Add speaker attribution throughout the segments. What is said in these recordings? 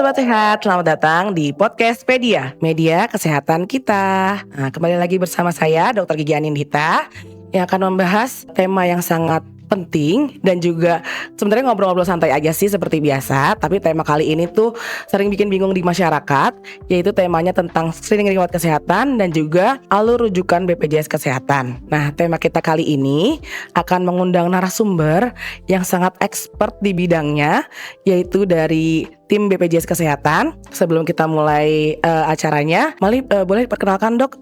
Speaker 1: Sobat Sehat, selamat datang di Podcast Pedia, media kesehatan kita. Nah, kembali lagi bersama saya, Dr. Gigi Anindita, yang akan membahas tema yang sangat penting dan juga sebenarnya ngobrol-ngobrol santai aja sih seperti biasa. Tapi tema kali ini tuh sering bikin bingung di masyarakat, yaitu temanya tentang screening riwayat kesehatan dan juga alur rujukan BPJS Kesehatan. Nah, tema kita kali ini akan mengundang narasumber yang sangat expert di bidangnya, yaitu dari tim BPJS Kesehatan. Sebelum kita mulai acaranya, boleh perkenalkan dok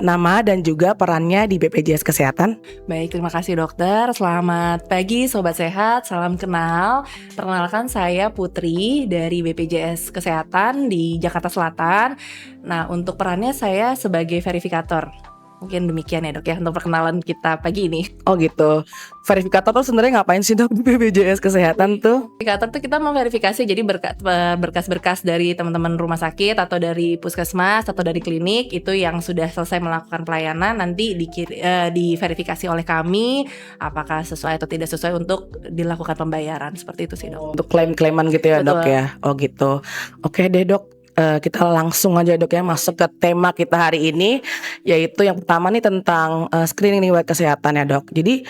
Speaker 1: nama dan juga perannya di BPJS Kesehatan.
Speaker 2: Baik, terima kasih dokter. Selamat pagi Sobat Sehat, salam kenal. Perkenalkan saya Putri dari BPJS Kesehatan di Jakarta Selatan. Nah, untuk perannya saya sebagai verifikator. Mungkin demikian ya dok ya untuk perkenalan kita pagi ini.
Speaker 1: Oh gitu. Verifikator tuh sebenarnya ngapain sih dok di BPJS Kesehatan tuh?
Speaker 2: Verifikator tuh kita memverifikasi jadi berkas-berkas dari teman-teman rumah sakit atau dari puskesmas atau dari klinik itu yang sudah selesai melakukan pelayanan nanti diverifikasi oleh kami apakah sesuai atau tidak sesuai untuk dilakukan pembayaran, seperti itu sih dok.
Speaker 1: Untuk klaim-klaiman gitu ya. Betul. Dok ya. Oh gitu. Oke deh dok. Kita langsung aja dok ya masuk ke tema kita hari ini, yaitu yang pertama nih tentang screening riwayat kesehatan ya dok. Jadi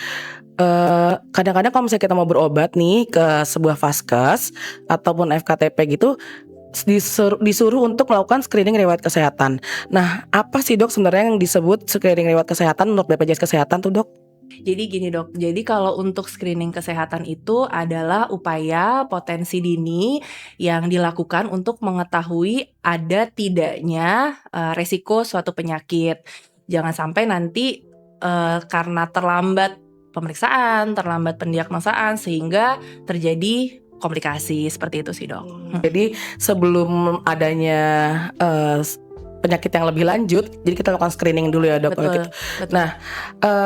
Speaker 1: kadang-kadang kalau misalnya kita mau berobat nih ke sebuah vaskes ataupun FKTP gitu, disuruh untuk melakukan screening riwayat kesehatan. Nah, apa sih dok sebenarnya yang disebut screening riwayat kesehatan menurut BPJS Kesehatan tuh dok?
Speaker 2: Jadi gini dok, jadi kalau untuk screening kesehatan itu adalah upaya potensi dini yang dilakukan untuk mengetahui ada tidaknya resiko suatu penyakit. Jangan sampai nanti karena terlambat pemeriksaan, terlambat pendiagnosaan sehingga terjadi komplikasi, seperti itu sih dok.
Speaker 1: Jadi sebelum adanya penyakit yang lebih lanjut, jadi kita lakukan screening dulu ya dok.
Speaker 2: Betul.
Speaker 1: Nah,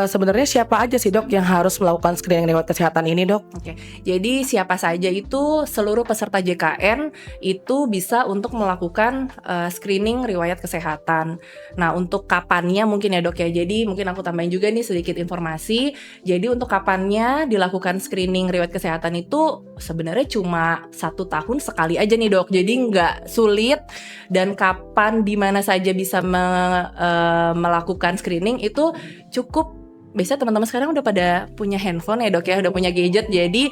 Speaker 1: sebenarnya siapa aja sih dok yang harus melakukan screening riwayat kesehatan ini dok?
Speaker 2: Oke, jadi siapa saja itu seluruh peserta JKN itu bisa untuk melakukan screening riwayat kesehatan. Nah, untuk kapannya mungkin ya dok ya, jadi mungkin aku tambahin juga nih sedikit informasi. Jadi untuk kapannya dilakukan screening riwayat kesehatan itu sebenarnya cuma 1 tahun sekali aja nih dok. Jadi nggak sulit, dan kapan di mana saja bisa melakukan screening itu cukup. Biasanya teman-teman sekarang udah pada punya handphone ya dok ya, udah punya gadget, jadi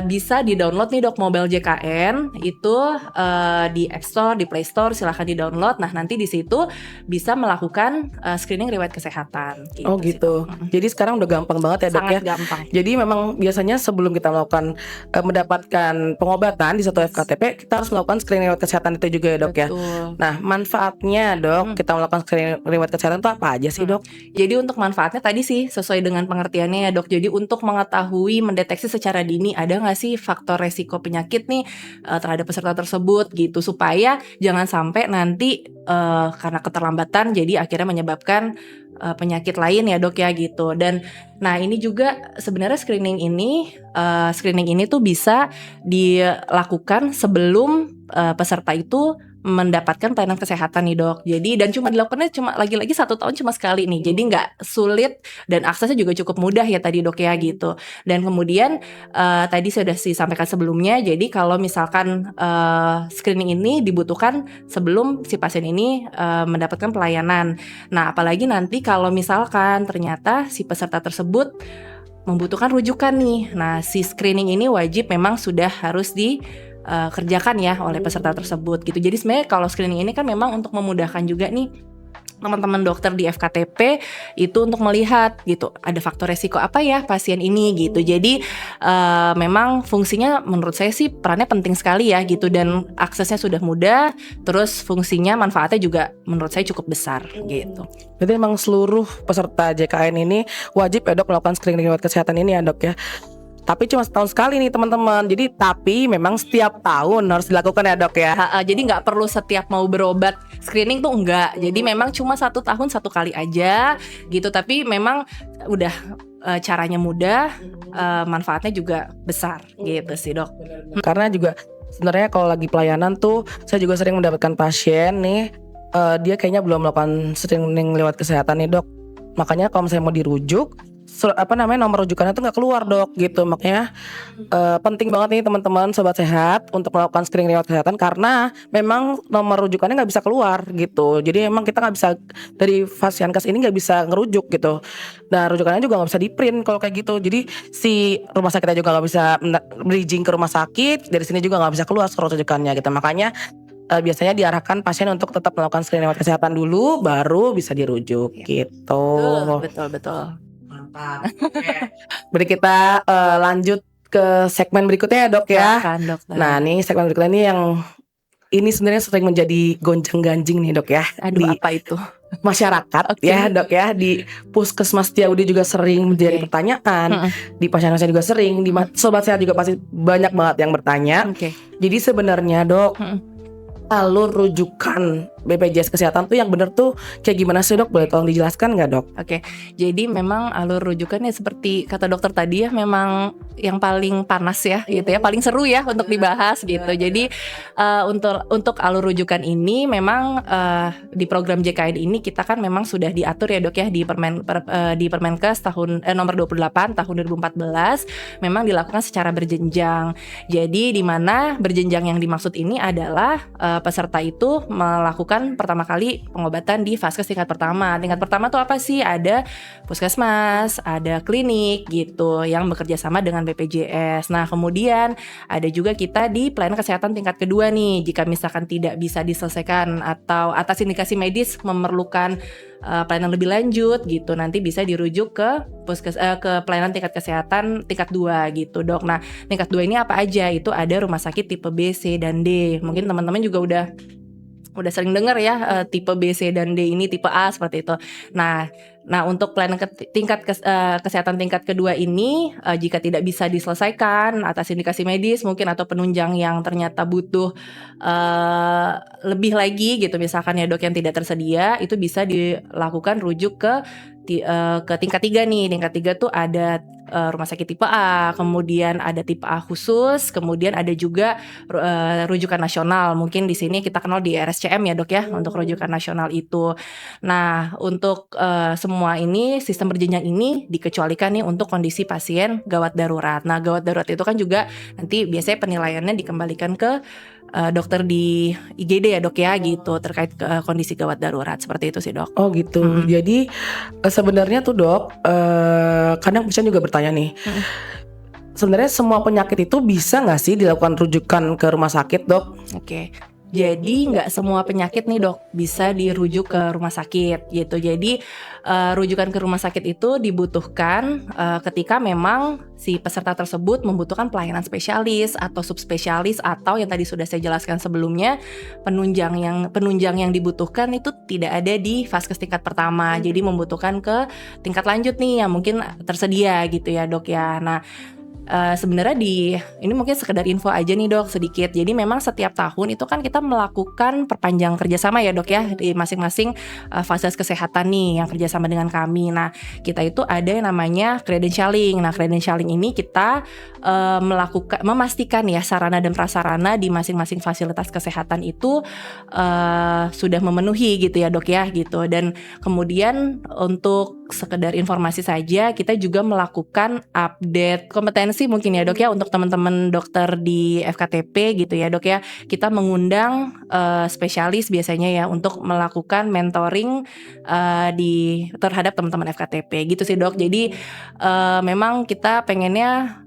Speaker 2: bisa di-download nih dok mobile JKN itu di App Store, di Play Store, silahkan di-download. Nah nanti di situ bisa melakukan screening riwayat kesehatan. Gitu.
Speaker 1: Oh gitu. Jadi sekarang udah gampang banget ya dok.
Speaker 2: Sangat
Speaker 1: ya.
Speaker 2: Gampang.
Speaker 1: Jadi memang biasanya sebelum kita melakukan mendapatkan pengobatan di satu FKTP, kita harus melakukan screening riwayat kesehatan itu juga ya dok.
Speaker 2: Betul.
Speaker 1: Ya. Nah manfaatnya dok, kita melakukan screening riwayat kesehatan itu apa aja sih dok?
Speaker 2: Jadi untuk manfaatnya tadi sih sesuai dengan pengertiannya ya dok. Jadi untuk mengetahui, mendeteksi secara dini ada nggak sih faktor resiko penyakit nih terhadap peserta tersebut gitu, supaya jangan sampai nanti karena keterlambatan jadi akhirnya menyebabkan penyakit lain ya dok ya gitu. Dan nah ini juga sebenarnya screening ini tuh bisa dilakukan sebelum peserta itu mendapatkan pelayanan kesehatan nih dok. Jadi dan cuma dilakukannya lagi-lagi 1 tahun cuma sekali nih. Jadi nggak sulit dan aksesnya juga cukup mudah ya tadi dok ya gitu. Dan kemudian tadi sudah disampaikan sebelumnya. Jadi kalau misalkan screening ini dibutuhkan sebelum si pasien ini mendapatkan pelayanan. Nah apalagi nanti kalau misalkan ternyata si peserta tersebut membutuhkan rujukan nih. Nah si screening ini wajib memang sudah harus kerjakan ya oleh peserta tersebut gitu. Jadi sebenarnya kalau screening ini kan memang untuk memudahkan juga nih teman-teman dokter di FKTP itu untuk melihat gitu ada faktor resiko apa ya pasien ini gitu. Jadi memang fungsinya menurut saya sih perannya penting sekali ya gitu, dan aksesnya sudah mudah, terus fungsinya manfaatnya juga menurut saya cukup besar gitu.
Speaker 1: Jadi memang seluruh peserta JKN ini wajib ya dok melakukan screening riwayat kesehatan ini ya dok ya. Tapi cuma setahun sekali nih teman-teman. Jadi tapi memang setiap tahun harus dilakukan ya dok ya.
Speaker 2: Jadi nggak perlu setiap mau berobat screening tuh enggak. Jadi memang cuma 1 tahun 1 kali aja gitu. Tapi memang udah caranya mudah, manfaatnya juga besar gitu sih dok.
Speaker 1: Karena juga sebenarnya kalau lagi pelayanan tuh saya juga sering mendapatkan pasien nih, dia kayaknya belum melakukan screening lewat kesehatan nih dok. Makanya kalau misalnya mau dirujuk, nomor rujukannya tuh nggak keluar dok gitu. Makanya penting banget nih teman-teman sobat sehat untuk melakukan screening riwayat kesehatan karena memang nomor rujukannya nggak bisa keluar gitu. Jadi emang kita nggak bisa dari Fasiankes ini nggak bisa ngerujuk gitu. Nah rujukannya juga nggak bisa di print kalau kayak gitu. Jadi si rumah sakitnya juga nggak bisa bridging ke rumah sakit, dari sini juga nggak bisa keluar surat rujukannya gitu. Makanya biasanya diarahkan pasien untuk tetap melakukan screening riwayat kesehatan dulu, baru bisa dirujuk gitu.
Speaker 2: Betul.
Speaker 1: Mantap. Berarti kita lanjut ke segmen berikutnya ya dok ya.
Speaker 2: Silakan, dokter.
Speaker 1: Nah nih segmen berikutnya ini yang ini sebenarnya sering menjadi gonjang-ganjing nih dok ya.
Speaker 2: Aduh,
Speaker 1: Di
Speaker 2: apa itu?
Speaker 1: masyarakat ya dok ya, di Puskesmas Setiabudi juga sering menjadi pertanyaan, di pasien-pasien juga sering, di sobat sehat juga pasti banyak banget yang bertanya. Jadi sebenarnya dok, alur rujukan BPJS Kesehatan tuh yang bener tuh kayak gimana sih dok? Boleh tolong dijelaskan nggak dok?
Speaker 2: Oke, jadi memang alur rujukannya seperti kata dokter tadi ya, memang yang paling panas ya gitu ya, paling seru ya untuk dibahas gitu. Jadi untuk alur rujukan ini memang di program JKN ini kita kan memang sudah diatur ya dok ya di Permenkes nomor 28 tahun 2014 memang dilakukan secara berjenjang. Jadi di mana berjenjang yang dimaksud ini adalah peserta itu melakukan pertama kali pengobatan di vaskes tingkat pertama. Tingkat pertama tuh apa sih? Ada puskesmas, ada klinik gitu yang bekerja sama dengan BPJS. Nah kemudian ada juga kita di pelayanan kesehatan tingkat kedua nih. Jika misalkan tidak bisa diselesaikan atau atas indikasi medis memerlukan pelayanan lebih lanjut gitu, nanti bisa dirujuk ke ke pelayanan tingkat kesehatan tingkat 2 gitu dok. Nah tingkat 2 ini apa aja? Itu ada rumah sakit tipe B, C, dan D. Mungkin teman-teman juga udah sering dengar ya tipe B, C, dan D ini tipe A seperti itu. Nah untuk pelayanan kesehatan tingkat kedua ini jika tidak bisa diselesaikan atas indikasi medis mungkin atau penunjang yang ternyata butuh lebih lagi gitu misalkan ya dok yang tidak tersedia, itu bisa dilakukan rujuk ke tingkat 3 nih. Tingkat 3 tuh ada rumah sakit tipe A, kemudian ada tipe A khusus, kemudian ada juga rujukan nasional. Mungkin di sini kita kenal di RSCM ya dok ya untuk rujukan nasional itu. Nah untuk semua ini sistem berjenjang ini dikecualikan nih untuk kondisi pasien gawat darurat. Nah gawat darurat itu kan juga nanti biasanya penilaiannya dikembalikan ke dokter di IGD ya dok ya gitu terkait kondisi gawat darurat seperti itu sih dok.
Speaker 1: Oh gitu. Jadi sebenarnya tuh dok, kadang pasien juga bertanya nih. Sebenarnya semua penyakit itu bisa nggak sih dilakukan rujukan ke rumah sakit dok?
Speaker 2: Oke. Jadi nggak semua penyakit nih dok bisa dirujuk ke rumah sakit gitu. Jadi rujukan ke rumah sakit itu dibutuhkan ketika memang si peserta tersebut membutuhkan pelayanan spesialis atau subspesialis atau yang tadi sudah saya jelaskan sebelumnya penunjang yang dibutuhkan itu tidak ada di vaskes tingkat pertama. Jadi membutuhkan ke tingkat lanjut nih yang mungkin tersedia gitu ya dok ya. Nah sebenarnya ini mungkin sekedar info aja nih dok sedikit. Jadi memang setiap tahun itu kan kita melakukan perpanjang kerjasama ya dok ya di masing-masing fasilitas kesehatan nih yang kerjasama dengan kami. Nah kita itu ada yang namanya credentialing. Nah credentialing ini kita memastikan ya sarana dan prasarana di masing-masing fasilitas kesehatan itu sudah memenuhi gitu ya dok ya gitu. Dan kemudian untuk sekedar informasi saja kita juga melakukan update kompetensi mungkin ya dok ya untuk teman-teman dokter di FKTP gitu ya dok ya. Kita mengundang spesialis biasanya ya untuk melakukan mentoring terhadap teman-teman FKTP gitu sih dok. Jadi memang kita pengennya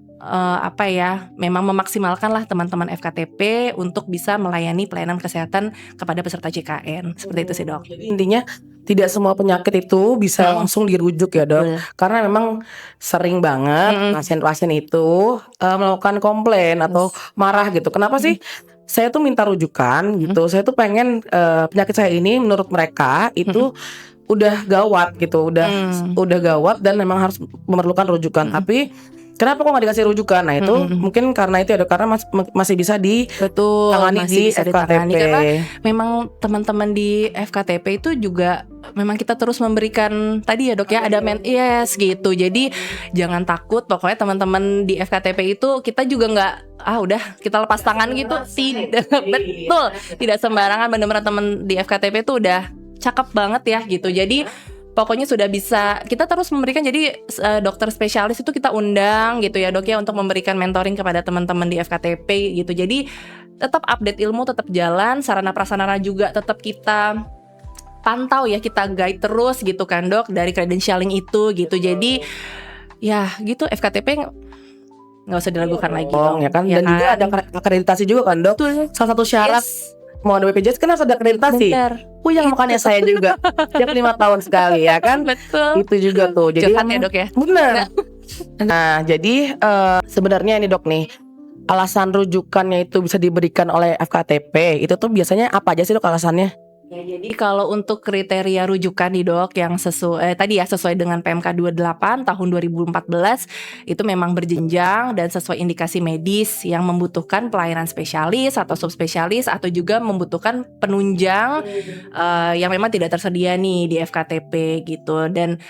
Speaker 2: memang memaksimalkan lah teman-teman FKTP untuk bisa melayani pelayanan kesehatan kepada peserta JKN seperti itu sih dok.
Speaker 1: Jadi intinya tidak semua penyakit itu bisa langsung dirujuk ya dok, karena memang sering banget pasien-pasien itu melakukan komplain atau marah gitu. Kenapa sih saya tuh minta rujukan gitu? Saya tuh pengen penyakit saya ini menurut mereka itu udah gawat gitu, udah gawat dan memang harus memerlukan rujukan. Tapi kenapa kok nggak dikasih rujukan? Nah itu mungkin karena itu ya dok, karena masih bisa ditangani di FKTP.
Speaker 2: Karena memang teman-teman di FKTP itu juga memang kita terus memberikan tadi ya dok ya ada gitu. Jadi jangan takut, pokoknya teman-teman di FKTP itu kita juga nggak udah kita lepas tangan gitu. Tidak sembarangan, benar-benar teman di FKTP itu udah cakep banget ya gitu. Jadi pokoknya sudah bisa kita terus memberikan. Jadi dokter spesialis itu kita undang gitu ya dok ya, untuk memberikan mentoring kepada teman-teman di FKTP gitu. Jadi tetap update ilmu, tetap jalan, sarana prasarana juga tetap kita pantau ya, kita guide terus gitu kan dok, dari credentialing itu gitu. Jadi ya gitu, FKTP nggak usah diragukan lagi dong,
Speaker 1: ya kan. Dan juga ada akreditasi juga kan dok.
Speaker 2: Betul.
Speaker 1: Salah satu syarat mau ada BPJS kan harus ada akreditasi. Yang makanya saya juga tiap 5 tahun sekali ya kan.
Speaker 2: Betul.
Speaker 1: Itu juga tuh. Jadi
Speaker 2: curhat ya dok ya.
Speaker 1: benar. Nah jadi sebenarnya ini dok nih, alasan rujukannya itu bisa diberikan oleh FKTP itu tuh biasanya apa aja sih dok alasannya?
Speaker 2: Ya, jadi kalau untuk kriteria rujukan nih dok, yang sesuai tadi ya, sesuai dengan PMK 28 tahun 2014 itu memang berjenjang dan sesuai indikasi medis yang membutuhkan pelayanan spesialis atau subspesialis, atau juga membutuhkan penunjang yang memang tidak tersedia nih di FKTP gitu. Dan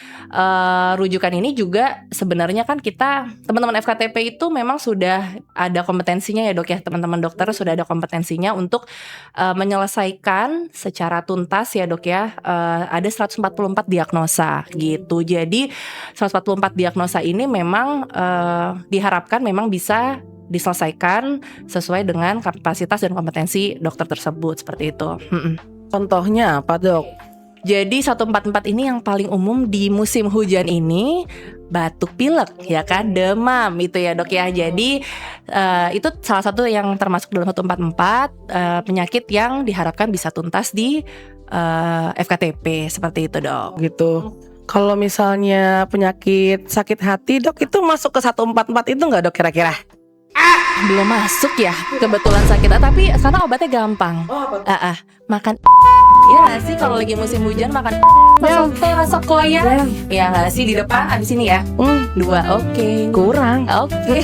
Speaker 2: rujukan ini juga sebenarnya kan kita teman-teman FKTP itu memang sudah ada kompetensinya ya dok ya, teman-teman dokter sudah ada kompetensinya untuk menyelesaikan secara tuntas ya dok ya, ada 144 diagnosa gitu. Jadi 144 diagnosa ini memang diharapkan memang bisa diselesaikan sesuai dengan kapasitas dan kompetensi dokter tersebut, seperti itu.
Speaker 1: Contohnya apa dok?
Speaker 2: Jadi 144 ini yang paling umum di musim hujan ini, batuk pilek ya kan, demam itu ya dok ya. Jadi itu salah satu yang termasuk dalam 144 penyakit yang diharapkan bisa tuntas di FKTP, seperti itu dok.
Speaker 1: Gitu. Kalau misalnya penyakit sakit hati dok, itu masuk ke 144 itu nggak dok kira-kira?
Speaker 2: Belum masuk ya kebetulan sakit, tapi karena obatnya gampang. Makan ya nggak sih, kalau lagi musim hujan makan rasa koya ya nggak sih, di depan abis ini ya 2 oke.
Speaker 1: Kurang.
Speaker 2: Oke.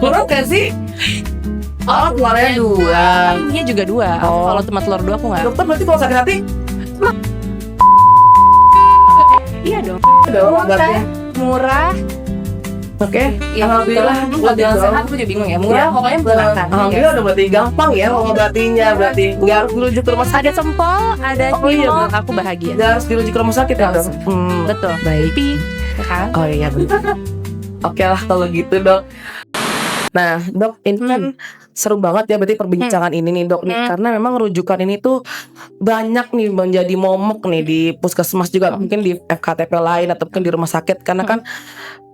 Speaker 1: Kurang gak sih? Oh, telurnya 2.
Speaker 2: Iya juga 2. Kalau cuma telur 2 aku nggak.
Speaker 1: Dokter berarti kalau sakit hati?
Speaker 2: Iya dong.
Speaker 1: Berarti
Speaker 2: Murah.
Speaker 1: Oke.
Speaker 2: Ya,
Speaker 1: Alhamdulillah.
Speaker 2: kalau jalan sehat gue juga bingung ya. Murah pokoknya silakan.
Speaker 1: Alhamdulillah udah berarti gampang ya mengobatinya, berarti nggak harus dirujuk ke rumah sakit.
Speaker 2: Ada sempol, ada cimol, aku bahagia.
Speaker 1: Nggak harus dirujuk ke rumah sakit ya dok?
Speaker 2: Betul.
Speaker 1: Baik.
Speaker 2: Ya kan?
Speaker 1: Oh iya betul. Oke lah kalau gitu dok. Nah dok, ini kan seru banget ya berarti perbincangan ini nih dok nih, karena memang rujukan ini tuh banyak nih menjadi momok nih di puskesmas juga, mungkin di FKTP lain ataupun di rumah sakit, karena kan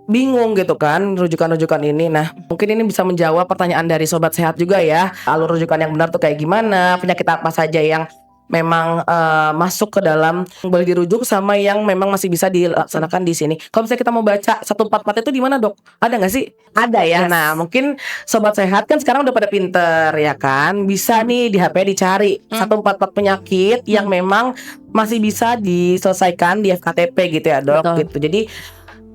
Speaker 1: bingung gitu kan rujukan-rujukan ini. Nah mungkin ini bisa menjawab pertanyaan dari sobat sehat juga ya, alur rujukan yang benar tuh kayak gimana, penyakit apa saja yang memang masuk ke dalam boleh dirujuk, sama yang memang masih bisa dilaksanakan di sini. Kalau misalnya kita mau baca 144 itu di mana dok? Ada nggak sih? Ada ya. Nah mungkin sobat sehat kan sekarang udah pada pinter ya kan, bisa nih di HP dicari 144 penyakit yang memang masih bisa diselesaikan di FKTP gitu ya dok.
Speaker 2: Betul.
Speaker 1: Gitu. Jadi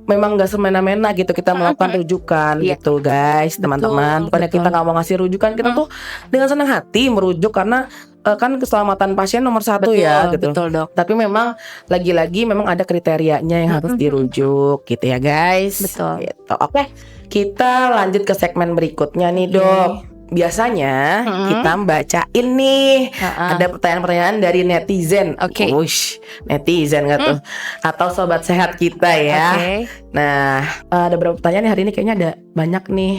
Speaker 1: memang gak semena-mena gitu kita melakukan rujukan gitu guys, teman-teman. Bukannya kita gak mau ngasih rujukan, kita tuh dengan senang hati merujuk, karena kan keselamatan pasien nomor 1 ya gitu.
Speaker 2: Betul dok.
Speaker 1: Tapi memang lagi-lagi memang ada kriterianya yang harus dirujuk gitu ya guys.
Speaker 2: Betul.
Speaker 1: Gitu. Oke, kita lanjut ke segmen berikutnya nih dok. Biasanya kita bacain nih ada pertanyaan-pertanyaan dari netizen.
Speaker 2: Oke.
Speaker 1: Wush, netizen gak tuh? Atau sobat sehat kita ya. Nah ada beberapa pertanyaan nih hari ini, kayaknya ada banyak nih.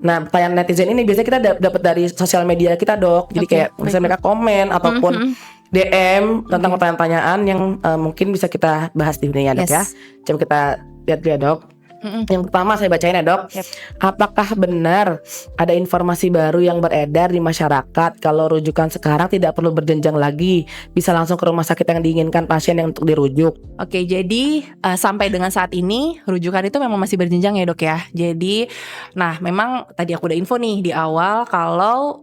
Speaker 1: Nah pertanyaan netizen ini biasanya kita dapat dari sosial media kita dok. Jadi kayak misalnya mereka komen ataupun DM tentang pertanyaan-pertanyaan yang mungkin bisa kita bahas di sini ya dok ya. Coba kita lihat dulu ya dok. Yang pertama saya bacain ya dok. Apakah benar ada informasi baru yang beredar di masyarakat kalau rujukan sekarang tidak perlu berjenjang lagi, bisa langsung ke rumah sakit yang diinginkan pasien yang untuk dirujuk?
Speaker 2: Oke, jadi sampai dengan saat ini rujukan itu memang masih berjenjang ya dok ya. Jadi nah memang tadi aku udah info nih di awal kalau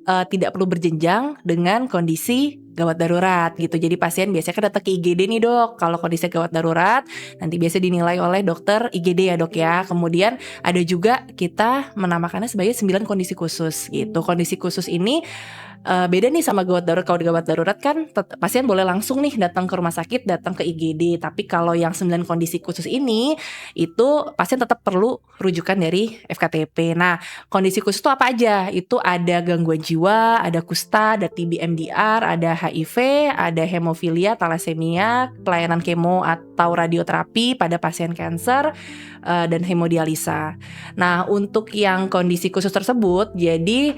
Speaker 2: tidak perlu berjenjang dengan kondisi gawat darurat gitu. Jadi pasien biasanya kan datang ke IGD nih dok. Kalau kondisi gawat darurat nanti biasa dinilai oleh dokter IGD ya dok ya. Kemudian ada juga kita menamakannya sebagai 9 kondisi khusus gitu. Kondisi khusus ini beda nih sama gawat darurat. Kalau di gawat darurat kan pasien boleh langsung nih datang ke rumah sakit, datang ke IGD. Tapi kalau yang 9 kondisi khusus ini, itu pasien tetap perlu rujukan dari FKTP. Nah, kondisi khusus itu apa aja? Itu ada gangguan jiwa, ada kusta, ada TB MDR, ada HIV, ada hemofilia, thalassemia, pelayanan kemo atau radioterapi pada pasien kanker, dan hemodialisa. Nah, untuk yang kondisi khusus tersebut, jadi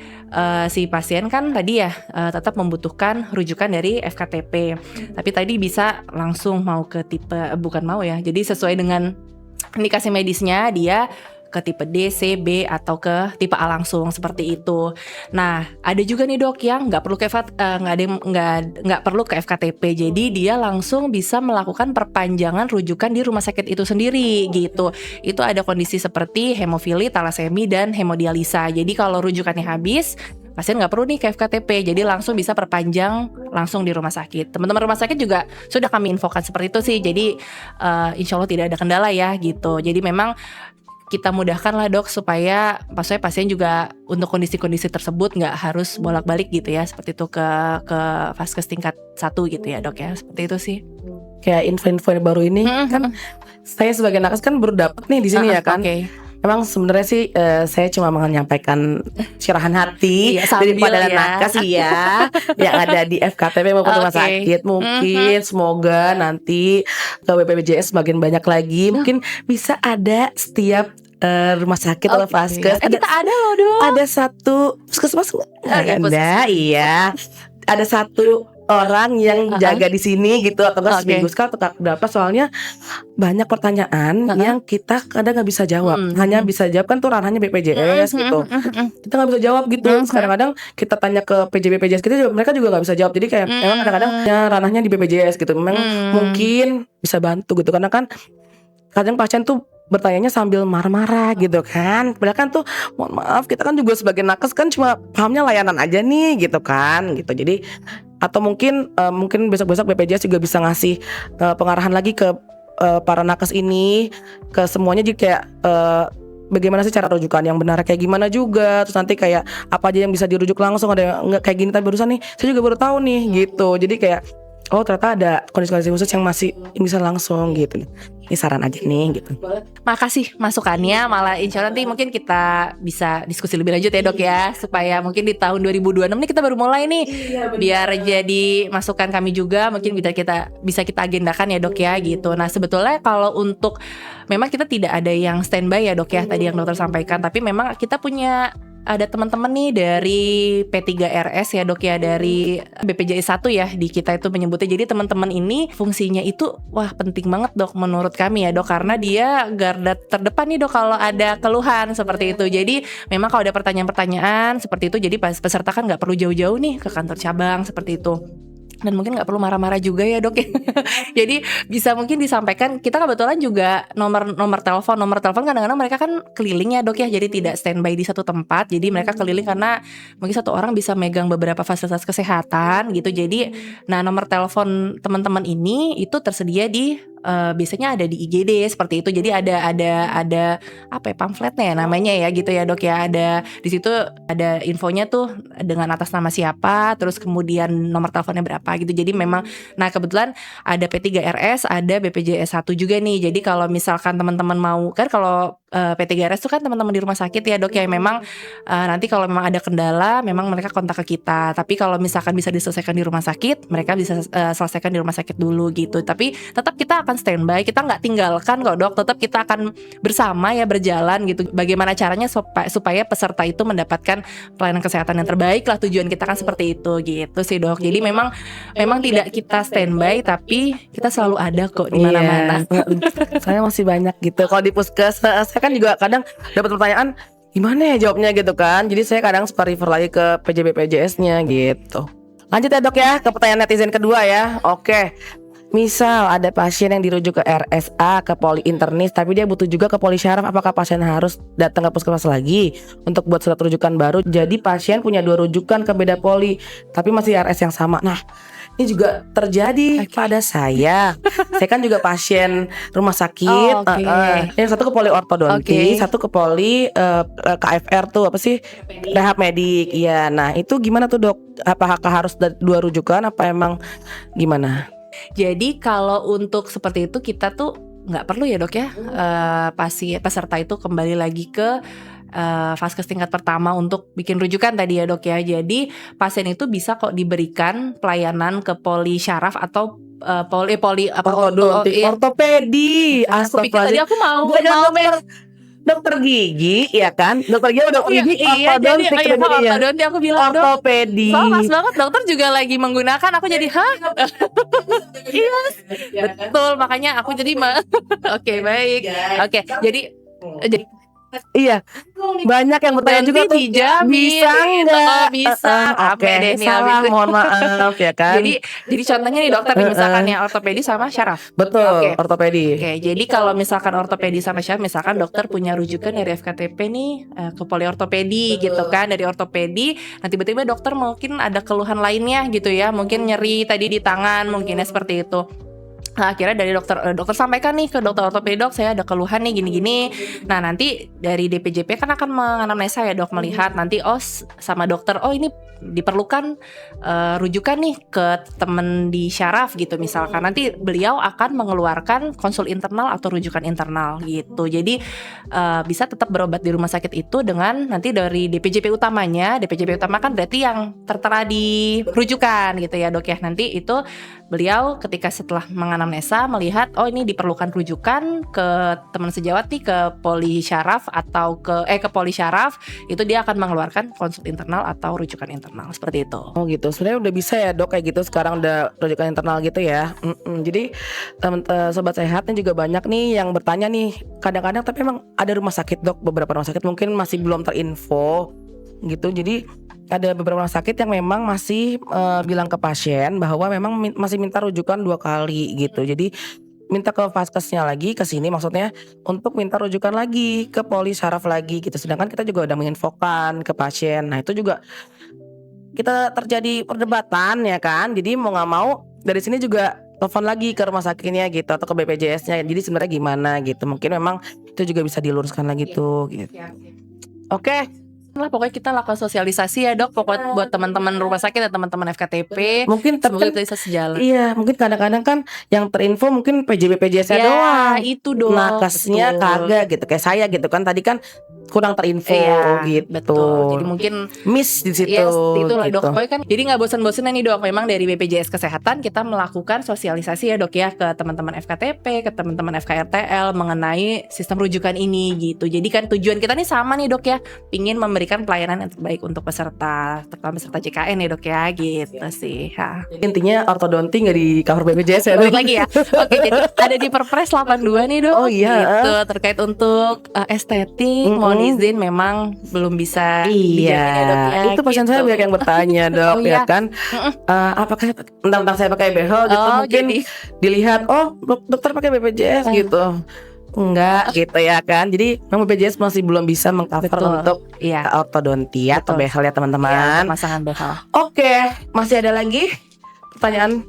Speaker 2: si pasien kan tadi ya tetap membutuhkan rujukan dari FKTP. Tapi tadi bisa langsung mau ke tipe bukan mau ya. Jadi sesuai dengan indikasi medisnya dia ke tipe D, C, B atau ke tipe A langsung seperti itu. Nah, ada juga nih dok yang nggak perlu ke FKTP. Jadi dia langsung bisa melakukan perpanjangan rujukan di rumah sakit itu sendiri gitu. Itu ada kondisi seperti hemofili, talasemi dan hemodialisa. Jadi kalau rujukannya habis, pasien nggak perlu nih ke FKTP, jadi langsung bisa perpanjang langsung di rumah sakit. Teman-teman rumah sakit juga sudah kami infokan seperti itu sih. Jadi insya Allah tidak ada kendala ya gitu. Jadi memang kita mudahkan lah dok supaya maksudnya pasien juga untuk kondisi-kondisi tersebut nggak harus bolak-balik gitu ya, seperti itu ke vaskes tingkat 1 gitu ya dok ya, seperti itu sih.
Speaker 1: Kayak info-info yang baru ini kan saya sebagai nakes kan baru dapat nih di sini ya kan.
Speaker 2: Okay.
Speaker 1: Emang sebenarnya sih saya cuma menyampaikan curahan hati dari badan nakes ya yang ada di FKTP maupun rumah sakit. Mungkin semoga nanti ke BPJS semakin banyak lagi. Mungkin bisa ada setiap rumah sakit atau vaskes.
Speaker 2: Kita ada loh dong.
Speaker 1: Ada satu puskesmas ada, iya. Ada satu orang yang jaga di sini gitu atau enggak seminggu sekali atau berapa, soalnya banyak pertanyaan yang kita kadang nggak bisa jawab. Hanya bisa jawab kan tuh ranahnya BPJS gitu. Kita nggak bisa jawab gitu. Kadang-kadang kita tanya ke BPJS kita juga, mereka juga nggak bisa jawab. Jadi kayak emang kadang-kadang ranahnya di BPJS gitu. Memang mungkin bisa bantu gitu, karena kan kadang pasien tuh bertanyanya sambil marah-marah gitu kan. Padahal kan tuh mohon maaf, kita kan juga sebagai nakes kan cuma pahamnya layanan aja nih gitu kan gitu. Jadi atau mungkin besok-besok BPJS juga bisa ngasih pengarahan lagi ke para nakes ini, ke semuanya. Jadi kayak bagaimana sih cara rujukan yang benar kayak gimana juga. Terus nanti kayak apa aja yang bisa dirujuk langsung, ada yang enggak kayak gini tadi barusan nih. Saya juga baru tahu nih gitu. Jadi kayak oh ternyata ada kondisi-kondisi khusus yang masih bisa langsung gitu. Ini saran aja nih gitu.
Speaker 2: Makasih masukannya, malah insya Allah nanti mungkin kita bisa diskusi lebih lanjut ya dok ya, supaya mungkin di tahun 2026 nih kita baru mulai nih, biar jadi masukan kami juga mungkin bisa kita agendakan ya dok ya gitu. Nah sebetulnya kalau untuk memang kita tidak ada yang standby ya dok ya, tadi yang dokter sampaikan, tapi memang kita punya ada teman-teman nih dari P3RS ya dok ya, dari BPJS 1 ya di kita itu menyebutnya. Jadi teman-teman ini fungsinya itu wah penting banget dok menurut kami ya dok, karena dia garda terdepan nih dok kalau ada keluhan seperti itu. Jadi memang kalau ada pertanyaan-pertanyaan seperti itu, jadi peserta kan nggak perlu jauh-jauh nih ke kantor cabang seperti itu. Dan mungkin gak perlu marah-marah juga ya dok ya. Jadi bisa mungkin disampaikan, kita kebetulan juga nomor telepon kadang-kadang mereka kan keliling ya dok ya. Jadi tidak standby di satu tempat. Jadi mereka keliling karena mungkin satu orang bisa megang beberapa fasilitas kesehatan gitu. Jadi nah nomor telepon teman-teman ini itu tersedia di biasanya ada di IGD seperti itu. Jadi ada apa ya, pamfletnya ya namanya ya gitu ya dok ya. Ada di situ ada infonya tuh dengan atas nama siapa, terus kemudian nomor teleponnya berapa gitu. Jadi memang nah kebetulan ada P3RS, ada BPJS 1 juga nih. Jadi kalau misalkan teman-teman mau kan, kalau P3RS itu kan teman-teman di rumah sakit ya dok ya, memang nanti kalau memang ada kendala memang mereka kontak ke kita. Tapi kalau misalkan bisa diselesaikan di rumah sakit, mereka bisa selesaikan di rumah sakit dulu gitu. Tapi tetap kita akan standby, kita nggak tinggalkan kok dok, tetap kita akan bersama ya berjalan gitu. Bagaimana caranya supaya peserta itu mendapatkan pelayanan kesehatan yang terbaik lah, tujuan kita kan seperti itu gitu sih dok. Jadi memang tidak kita standby, tapi kita selalu ada kok di mana-mana.
Speaker 1: Saya masih banyak gitu. Kalau di puskes saya kan juga kadang dapat pertanyaan gimana ya jawabnya gitu kan. Jadi saya kadang suka refer lagi ke PJ-BPJS-nya gitu. Lanjut ya dok ya ke pertanyaan netizen kedua ya. Oke. Misal ada pasien yang dirujuk ke RSA, ke poli internis, tapi dia butuh juga ke poli syaraf, apakah pasien harus datang ke puskesmas lagi untuk buat surat rujukan baru? Jadi pasien punya 2 rujukan ke beda poli, tapi masih RS yang sama. Nah, ini juga terjadi pada saya. Saya kan juga pasien rumah sakit.
Speaker 2: Oh, oke.
Speaker 1: Yang satu ke poli ortodonti,
Speaker 2: Oke.
Speaker 1: satu ke poli KFR tuh apa sih? Rehab medik. Iya. Nah itu gimana tuh dok? Apakah harus dua rujukan? Apa emang gimana?
Speaker 2: Jadi kalau untuk seperti itu kita tuh nggak perlu ya dok ya, peserta itu kembali lagi ke vaskes tingkat pertama untuk bikin rujukan tadi ya dok ya. Jadi pasien itu bisa kok diberikan pelayanan ke poli syaraf atau poli apa
Speaker 1: Ortodonti,
Speaker 2: iya.
Speaker 1: ortopedi.
Speaker 2: Aku pikir tadi aku mau
Speaker 1: Dokter gigi, ya kan? Dokter gigi udah gigi,
Speaker 2: iya, jadi
Speaker 1: ortodonti jadinya.
Speaker 2: ortodonti aku bilang dok.
Speaker 1: Ortopedi.
Speaker 2: Soalnya pas banget dokter juga lagi menggunakan, aku jadi hah? Iya, betul, makanya aku jadi oke baik. Oke, jadi
Speaker 1: Iya, banyak yang bertanya juga tuh,
Speaker 2: dijamin
Speaker 1: bisa
Speaker 2: gitu.
Speaker 1: nggak?
Speaker 2: Bisa.
Speaker 1: Oke,
Speaker 2: Rame deh nih
Speaker 1: salah,
Speaker 2: abis itu.
Speaker 1: mohon maaf ya kan.
Speaker 2: Jadi contohnya nih dokter nih, misalkan ya ortopedi sama syaraf.
Speaker 1: Betul,
Speaker 2: Oke.
Speaker 1: ortopedi.
Speaker 2: Oke, jadi kalau misalkan ortopedi sama syaraf, misalkan dokter punya rujukan dari FKTP nih ke poli ortopedi gitu kan, dari ortopedi. Nah tiba-tiba dokter mungkin ada keluhan lainnya gitu ya, mungkin nyeri tadi di tangan, mungkinnya seperti itu. Nah, akhirnya dari dokter sampaikan nih ke dokter ortopedi, dok saya ada keluhan nih gini-gini. Nah nanti dari DPJP kan akan menganamnesa ya dok, melihat nanti sama dokter ini diperlukan rujukan nih ke temen di syaraf gitu misalkan. Nanti beliau akan mengeluarkan konsul internal atau rujukan internal gitu. Jadi bisa tetap berobat di rumah sakit itu dengan nanti dari DPJP utamanya. DPJP utama kan berarti yang tertera di rujukan gitu ya dok ya. Nanti itu beliau ketika setelah menganamnesa melihat ini diperlukan rujukan ke teman sejawat nih, ke poli syaraf atau ke poli syaraf, itu dia akan mengeluarkan konsul internal atau rujukan internal seperti itu.
Speaker 1: Oh gitu, sebenarnya udah bisa ya dok kayak gitu sekarang, udah rujukan internal gitu ya. Jadi sobat sehatnya juga banyak nih yang bertanya nih kadang-kadang, tapi emang ada rumah sakit dok, beberapa rumah sakit mungkin masih belum terinfo gitu. Jadi ada beberapa rumah sakit yang memang masih bilang ke pasien bahwa memang masih minta rujukan 2 kali gitu. Jadi minta ke vaskesnya lagi, ke sini maksudnya, untuk minta rujukan lagi ke poli syaraf lagi gitu. Sedangkan kita juga udah menginfokan ke pasien. Nah itu juga kita terjadi perdebatan ya kan. Jadi mau nggak mau dari sini juga telepon lagi ke rumah sakitnya gitu, atau ke BPJS-nya. Jadi sebenarnya gimana gitu. Mungkin memang itu juga bisa diluruskan lagi tuh gitu. Oke.
Speaker 2: Lah pokoknya kita lakukan sosialisasi ya dok, pokoknya buat teman-teman rumah sakit dan teman-teman FKTP.
Speaker 1: Mungkin
Speaker 2: semoga kita bisa sejalan.
Speaker 1: Iya, mungkin kadang-kadang kan yang terinfo mungkin PJB-PJS-nya doang.
Speaker 2: Itu dong.
Speaker 1: Nakesnya kagak gitu, kayak saya gitu kan, tadi kan kurang terinfo gitu.
Speaker 2: Betul. Jadi mungkin
Speaker 1: miss di situ.
Speaker 2: Yes, itulah
Speaker 1: gitu.
Speaker 2: dok. Pokoknya kan jadi nggak bosan-bosan nih dok. Memang dari BPJS Kesehatan kita melakukan sosialisasi ya dok ya ke teman-teman FKTP, ke teman-teman FKRTL mengenai sistem rujukan ini gitu. Jadi kan tujuan kita nih sama nih dok ya, pingin memberikan pelayanan yang terbaik untuk peserta, terutama peserta JKN ya dok ya gitu sih.
Speaker 1: Intinya ortodonti nggak di cover BPJS ya dok.
Speaker 2: Lagi ya. Oke, jadi ada di Perpres 82 nih dok.
Speaker 1: Oh iya.
Speaker 2: Gitu, terkait untuk estetik. Mohon izin memang belum bisa dijamin ya dok ya.
Speaker 1: Itu pasien saya banyak yang bertanya dok. Ya kan, apakah tentang saya pakai behel gitu, mungkin
Speaker 2: jadi
Speaker 1: dilihat dokter pakai BPJS gitu. Enggak gitu ya kan. Jadi memang BPJS masih belum bisa mengcover untuk ortodonti atau behel ya teman-teman.
Speaker 2: Pemasangan behel.
Speaker 1: Oke, masih ada lagi pertanyaan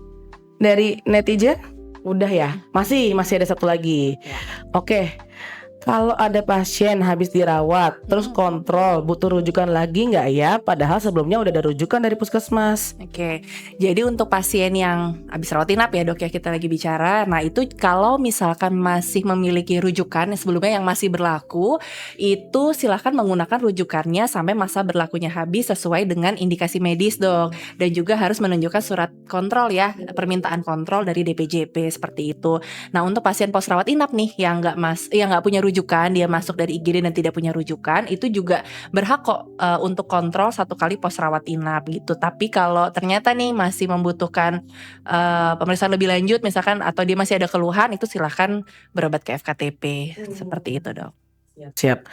Speaker 1: dari netizen? Udah ya? Masih ada satu lagi. Oke. Kalau ada pasien habis dirawat terus kontrol, butuh rujukan lagi nggak ya? Padahal sebelumnya udah ada rujukan dari puskesmas.
Speaker 2: Oke, jadi untuk pasien yang habis rawat inap ya dok ya, kita lagi bicara. Nah itu kalau misalkan masih memiliki rujukan yang sebelumnya yang masih berlaku, itu silahkan menggunakan rujukannya sampai masa berlakunya habis sesuai dengan indikasi medis dok. Dan juga harus menunjukkan surat kontrol ya, permintaan kontrol dari DPJP seperti itu. Nah untuk pasien pos rawat inap nih yang nggak punya rujukan, dia masuk dari IGD dan tidak punya rujukan, itu juga berhak kok untuk kontrol 1 kali pos rawat inap gitu. Tapi kalau ternyata nih masih membutuhkan pemeriksaan lebih lanjut misalkan, atau dia masih ada keluhan, itu silahkan berobat ke FKTP seperti itu dok.
Speaker 1: Siap.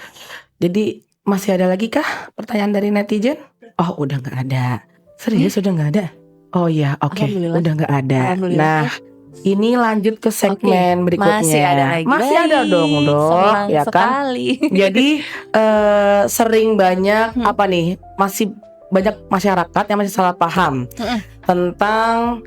Speaker 1: Jadi masih ada lagi kah pertanyaan dari netizen? Oh udah nggak ada. Serius udah nggak ada? Oh iya, oke. Udah nggak ada. Nah, ini lanjut ke segmen berikutnya.
Speaker 2: Masih ada lagi.
Speaker 1: Masih ada dong dok, ya kan? Jadi sering banyak masih banyak masyarakat yang masih salah paham tentang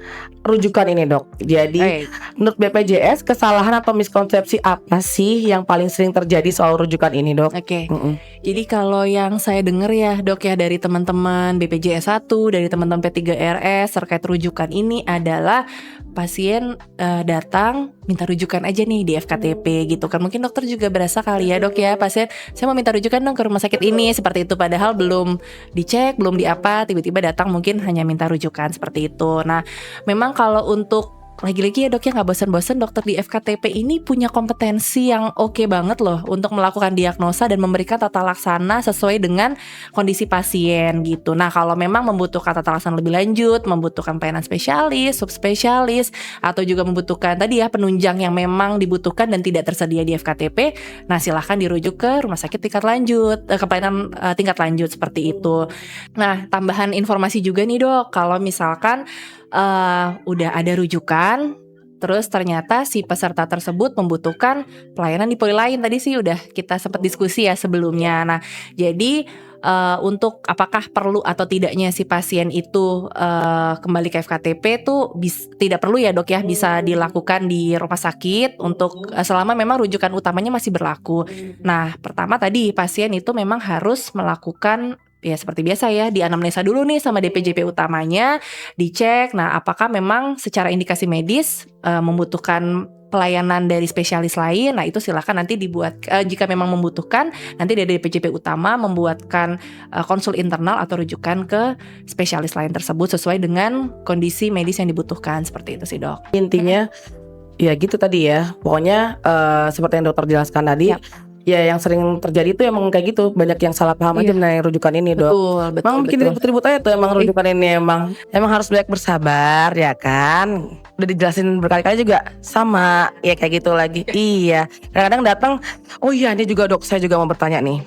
Speaker 1: rujukan ini dok. Jadi
Speaker 2: Baik.
Speaker 1: menurut BPJS kesalahan atau miskonsepsi apa sih yang paling sering terjadi soal rujukan ini dok?
Speaker 2: Oke.
Speaker 1: Mm-mm.
Speaker 2: Jadi kalau yang saya dengar ya dok ya dari teman-teman BPJS 1, dari teman-teman P3RS terkait rujukan ini adalah pasien datang minta rujukan aja nih di FKTP gitu kan. Mungkin dokter juga berasa kali ya dok ya, pasien saya mau minta rujukan dong ke rumah sakit ini seperti itu, padahal belum dicek, belum diapa, tiba-tiba datang mungkin hanya minta rujukan seperti itu. Nah, memang kalau untuk lagi-lagi ya dok ya, nggak bosan-bosan dokter di FKTP ini punya kompetensi yang oke banget loh untuk melakukan diagnosa dan memberikan tata laksana sesuai dengan kondisi pasien gitu. Nah kalau memang membutuhkan tata laksana lebih lanjut, membutuhkan pelayanan spesialis, subspesialis, atau juga membutuhkan tadi ya penunjang yang memang dibutuhkan dan tidak tersedia di FKTP, nah silahkan dirujuk ke rumah sakit tingkat lanjut, ke pelayanan tingkat lanjut seperti itu. Nah tambahan informasi juga nih dok, kalau misalkan udah ada rujukan, terus ternyata si peserta tersebut membutuhkan pelayanan di poli lain. Tadi sih udah kita sempat diskusi ya sebelumnya. Nah, jadi untuk apakah perlu atau tidaknya si pasien itu kembali ke FKTP tuh tidak perlu ya dok ya, bisa dilakukan di rumah sakit untuk selama memang rujukan utamanya masih berlaku. Nah, pertama tadi pasien itu memang harus melakukan ya seperti biasa ya, di anamnesa dulu nih sama DPJP utamanya, dicek. Nah, apakah memang secara indikasi medis membutuhkan pelayanan dari spesialis lain. Nah, itu silakan nanti dibuat jika memang membutuhkan, nanti dari DPJP utama membuatkan konsul internal atau rujukan ke spesialis lain tersebut sesuai dengan kondisi medis yang dibutuhkan. Seperti itu sih, Dok.
Speaker 1: Intinya ya gitu tadi ya. Pokoknya seperti yang dokter jelaskan tadi.
Speaker 2: Yap.
Speaker 1: Ya yang sering terjadi itu emang kayak gitu, banyak yang salah paham aja mengenai rujukan ini dok.
Speaker 2: Betul,
Speaker 1: Emang bikin
Speaker 2: betul.
Speaker 1: ribut-ribut aja tuh emang rujukan ini emang harus banyak bersabar ya kan. Udah dijelasin berkali-kali juga sama ya kayak gitu lagi. Iya. Kadang-kadang datang, oh iya ini juga dok, saya juga mau bertanya nih.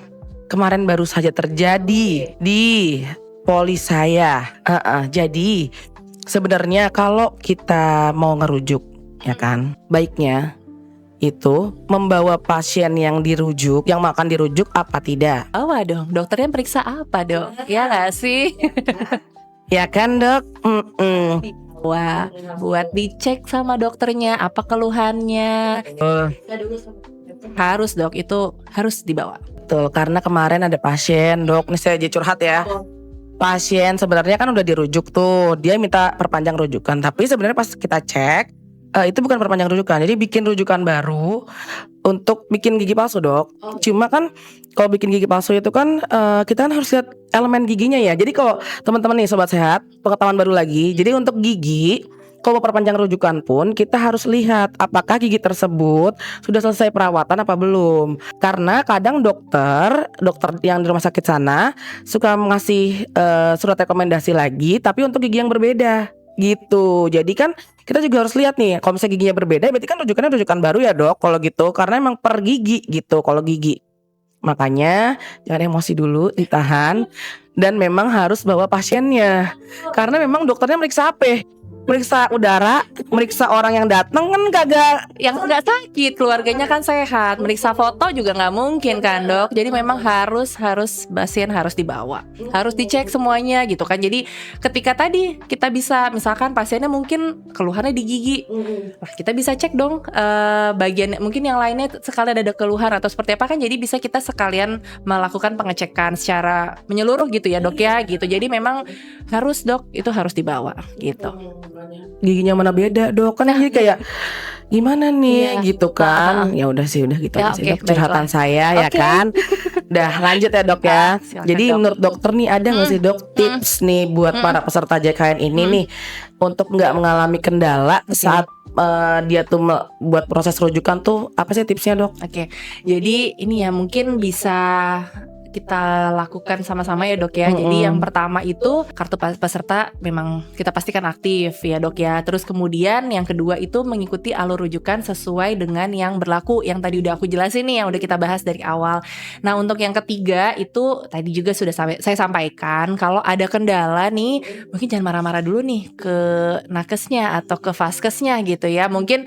Speaker 1: Kemarin baru saja terjadi di poli saya. Jadi sebenarnya kalau kita mau ngerujuk ya kan, baiknya itu membawa pasien yang dirujuk, yang akan dirujuk apa tidak?
Speaker 2: Bawa dong, dokternya periksa apa dong? Ya gak sih?
Speaker 1: Ya kan dok?
Speaker 2: Wah, buat dicek sama dokternya apa keluhannya. Harus dok, itu harus dibawa.
Speaker 1: Betul, karena kemarin ada pasien dok, nih saya jadi curhat ya. Pasien sebenarnya kan udah dirujuk tuh, dia minta perpanjang rujukan, tapi sebenarnya pas kita cek itu bukan perpanjang rujukan, jadi bikin rujukan baru untuk bikin gigi palsu dok. Cuma kan kalau bikin gigi palsu itu kan kita kan harus lihat elemen giginya ya. Jadi kalau teman-teman nih sobat sehat, pengetahuan baru lagi. Jadi untuk gigi, kalau mau perpanjang rujukan pun kita harus lihat apakah gigi tersebut sudah selesai perawatan apa belum. Karena kadang dokter yang di rumah sakit sana suka mengasih surat rekomendasi lagi, tapi untuk gigi yang berbeda gitu. Jadi kan kita juga harus lihat nih, kalau misalnya giginya berbeda berarti kan rujukannya rujukan baru ya dok kalau gitu, karena emang per gigi gitu kalau gigi. Makanya jangan emosi dulu, ditahan, dan memang harus bawa pasiennya. Karena memang dokternya meriksa apa? Meriksa udara, meriksa orang yang datang kan kagak.
Speaker 2: Yang nggak sakit, keluarganya kan sehat. Meriksa foto juga nggak mungkin kan dok. Jadi memang harus pasien harus dibawa, harus dicek semuanya gitu kan. Jadi ketika tadi kita bisa misalkan pasiennya mungkin keluhannya di gigi, nah kita bisa cek dong bagian mungkin yang lainnya sekalian ada keluhan atau seperti apa kan. Jadi bisa kita sekalian melakukan pengecekan secara menyeluruh gitu ya dok ya gitu. Jadi memang harus dok, itu harus dibawa gitu.
Speaker 1: Giginya mana beda dok, kan jadi kayak gimana nih
Speaker 2: Iya.
Speaker 1: gitu kan. Ya udah sih, udah gitu
Speaker 2: Ya,
Speaker 1: aja sih
Speaker 2: oke,
Speaker 1: dok curhatan
Speaker 2: baiklah.
Speaker 1: saya ya
Speaker 2: Oke.
Speaker 1: kan. Udah lanjut ya dok ya.
Speaker 2: Silakan,
Speaker 1: Jadi
Speaker 2: Dok.
Speaker 1: menurut dokter nih ada nggak sih dok tips nih buat para peserta JKN ini nih untuk nggak mengalami kendala saat dia tuh buat proses rujukan tuh, apa sih tipsnya dok?
Speaker 2: Oke, jadi ini ya mungkin bisa kita lakukan sama-sama ya dok ya. Jadi yang pertama itu kartu peserta memang kita pastikan aktif ya dok ya. Terus kemudian yang kedua itu mengikuti alur rujukan sesuai dengan yang berlaku, yang tadi udah aku jelasin nih, yang udah kita bahas dari awal. Nah untuk yang ketiga itu tadi juga sudah saya sampaikan, kalau ada kendala nih mungkin jangan marah-marah dulu nih ke nakesnya atau ke vaskesnya gitu ya. Mungkin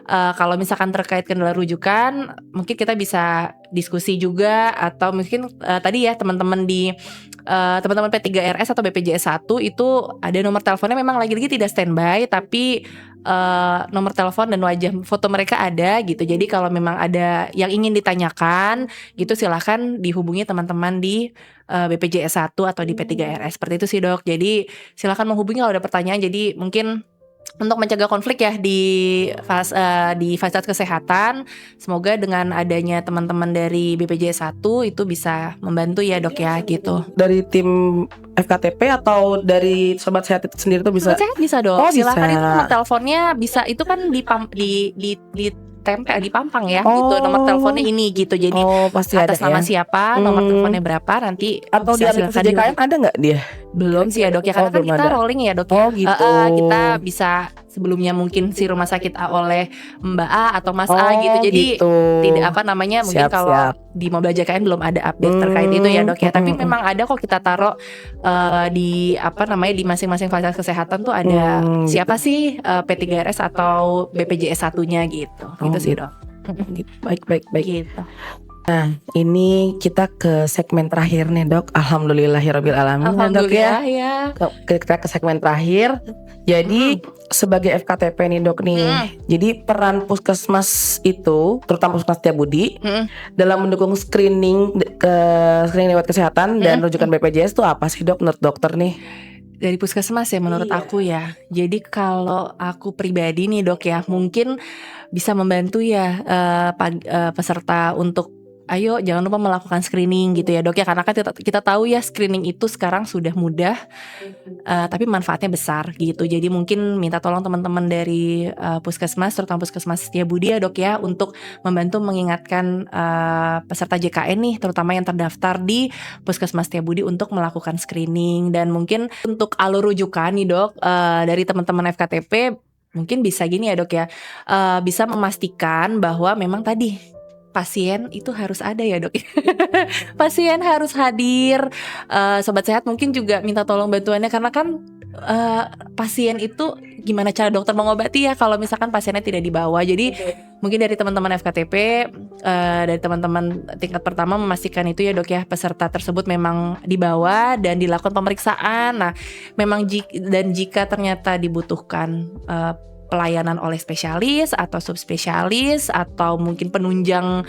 Speaker 2: kalau misalkan terkait kendala rujukan, mungkin kita bisa diskusi juga, atau mungkin tadi ya teman-teman di teman-teman P3RS atau BPJS 1 itu ada nomor teleponnya, memang lagi-lagi tidak standby, tapi nomor telepon dan wajah foto mereka ada gitu. Jadi kalau memang ada yang ingin ditanyakan gitu, silahkan dihubungi teman-teman di BPJS 1 atau di P3RS. Seperti itu sih dok. Jadi silahkan menghubungi kalau ada pertanyaan. Jadi mungkin untuk mencegah konflik ya di fasilitas kesehatan, semoga dengan adanya teman-teman dari BPJS 1 itu bisa membantu ya dok ya gitu.
Speaker 1: Dari tim FKTP atau dari sobat sehat itu sendiri tuh bisa?
Speaker 2: Sobat sehat bisa dok.
Speaker 1: Oh,
Speaker 2: silakan
Speaker 1: bisa.
Speaker 2: itu nomor teleponnya bisa, itu kan ditempel dipampang ya gitu, nomor teleponnya ini gitu. Jadi
Speaker 1: pasti
Speaker 2: atas
Speaker 1: ada
Speaker 2: nama
Speaker 1: ya.
Speaker 2: siapa, nomor teleponnya berapa, nanti
Speaker 1: Atau di
Speaker 2: bisa
Speaker 1: aplikasi
Speaker 2: silakan
Speaker 1: JKN ada nggak dia?
Speaker 2: belum sih ya dok ya, karena kan
Speaker 1: belum
Speaker 2: kita
Speaker 1: ada.
Speaker 2: rolling ya dok.
Speaker 1: Gitu.
Speaker 2: Kita bisa sebelumnya mungkin si rumah sakit A oleh Mbak A atau Mas A gitu. Jadi
Speaker 1: gitu.
Speaker 2: tidak mungkin
Speaker 1: Siap,
Speaker 2: kalau
Speaker 1: siap.
Speaker 2: di Mobile JKN belum ada update terkait itu ya dok ya. Tapi memang ada kok, kita taruh di di masing-masing fasilitas kesehatan tuh ada siapa sih P3RS atau BPJS 1-nya gitu. Gitu sih dok.
Speaker 1: Baik.
Speaker 2: Gitu.
Speaker 1: Nah, ini kita ke segmen terakhir nih dok. Alhamdulillahirabbil alamin ya dok ya.
Speaker 2: Alhamdulillah ya.
Speaker 1: Kita ke segmen terakhir. Jadi sebagai FKTP nih dok nih. Jadi peran puskesmas itu, terutama puskesmas Setiabudi, dalam mendukung screening lewat kesehatan dan rujukan BPJS itu apa sih dok menurut dokter nih?
Speaker 2: Dari puskesmas ya menurut aku ya. Jadi kalau aku pribadi nih dok ya, mungkin bisa membantu ya peserta untuk ayo jangan lupa melakukan screening gitu ya dok ya, karena kan kita tahu ya screening itu sekarang sudah mudah, tapi manfaatnya besar gitu. Jadi mungkin minta tolong teman-teman dari puskesmas, terutama puskesmas Setiabudi ya dok ya, untuk membantu mengingatkan peserta JKN nih, terutama yang terdaftar di puskesmas Setiabudi untuk melakukan screening. Dan mungkin untuk alur rujukan nih dok, dari teman-teman FKTP mungkin bisa gini ya dok ya, bisa memastikan bahwa memang tadi pasien itu harus ada ya dok. Pasien harus hadir. Sobat sehat mungkin juga minta tolong bantuannya, karena kan pasien itu gimana cara dokter mengobati ya kalau misalkan pasiennya tidak dibawa. Jadi mungkin dari teman-teman FKTP, dari teman-teman tingkat pertama memastikan itu ya dok ya, peserta tersebut memang dibawa dan dilakukan pemeriksaan. Nah memang jika ternyata dibutuhkan pelayanan oleh spesialis atau subspesialis atau mungkin penunjang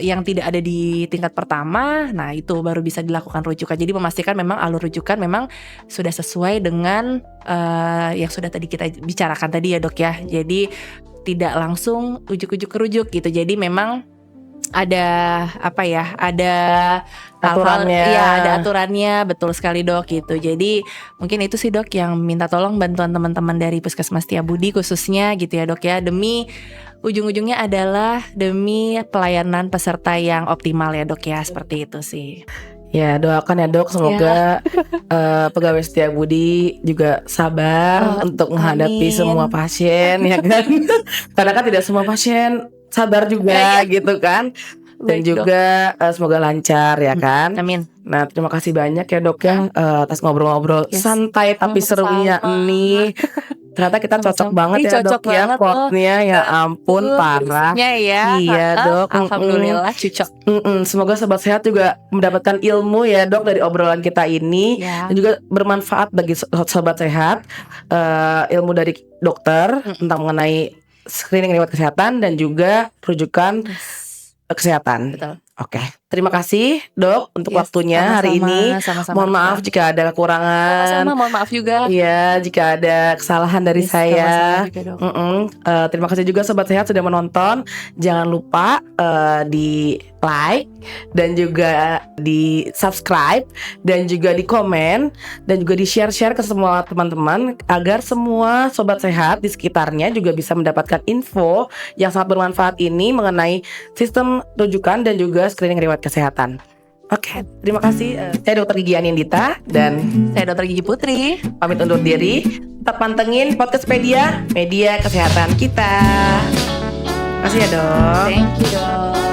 Speaker 2: yang tidak ada di tingkat pertama, nah itu baru bisa dilakukan rujukan. Jadi memastikan memang alur rujukan memang sudah sesuai dengan yang sudah tadi kita bicarakan tadi ya dok ya. Jadi tidak langsung ujuk-ujuk kerujuk gitu. Jadi memang ada ada
Speaker 1: aturannya.
Speaker 2: Iya, ada aturannya, betul sekali dok gitu. Jadi mungkin itu sih dok yang minta tolong bantuan teman-teman dari Puskesmas Setiabudi khususnya gitu ya dok ya, demi ujung-ujungnya adalah demi pelayanan peserta yang optimal ya dok ya, seperti itu sih.
Speaker 1: Ya doakan ya dok, semoga pegawai Setiabudi juga sabar untuk menghadapi semua pasien ya kan. Karena kan tidak semua pasien sabar juga gitu kan. Dan
Speaker 2: Baik,
Speaker 1: juga semoga lancar ya kan.
Speaker 2: Amin.
Speaker 1: Nah terima kasih banyak ya dok ya atas ngobrol-ngobrol santai tapi serunya nih. Ternyata kita cocok banget ya dok ya, quote-nya ya ampun parah.
Speaker 2: Ya.
Speaker 1: Iya dok.
Speaker 2: Alhamdulillah cocok.
Speaker 1: Semoga sobat sehat juga mendapatkan ilmu ya dok dari obrolan kita ini dan juga bermanfaat bagi sobat sehat, ilmu dari dokter tentang mengenai screening lewat kesehatan dan juga rujukan kesehatan.
Speaker 2: Betul.
Speaker 1: Oke, terima kasih dok untuk waktunya hari ini.
Speaker 2: Sama-sama.
Speaker 1: Mohon maaf jika ada kekurangan.
Speaker 2: Sama-sama, mohon maaf juga.
Speaker 1: Iya, jika ada kesalahan dari saya. Terima kasih juga sobat sehat sudah menonton. Jangan lupa di like dan juga di subscribe dan juga di komen dan juga di share ke semua teman-teman agar semua sobat sehat di sekitarnya juga bisa mendapatkan info yang sangat bermanfaat ini mengenai sistem rujukan dan juga screening riwayat kesehatan. Oke, terima kasih. Saya Dr. Gigi Anindita dan
Speaker 2: saya Dr. Gigi Putri.
Speaker 1: Pamit undur diri. Tetap pantengin Podcastpedia, media kesehatan kita. Terima kasih ya dok.
Speaker 2: Thank you dok.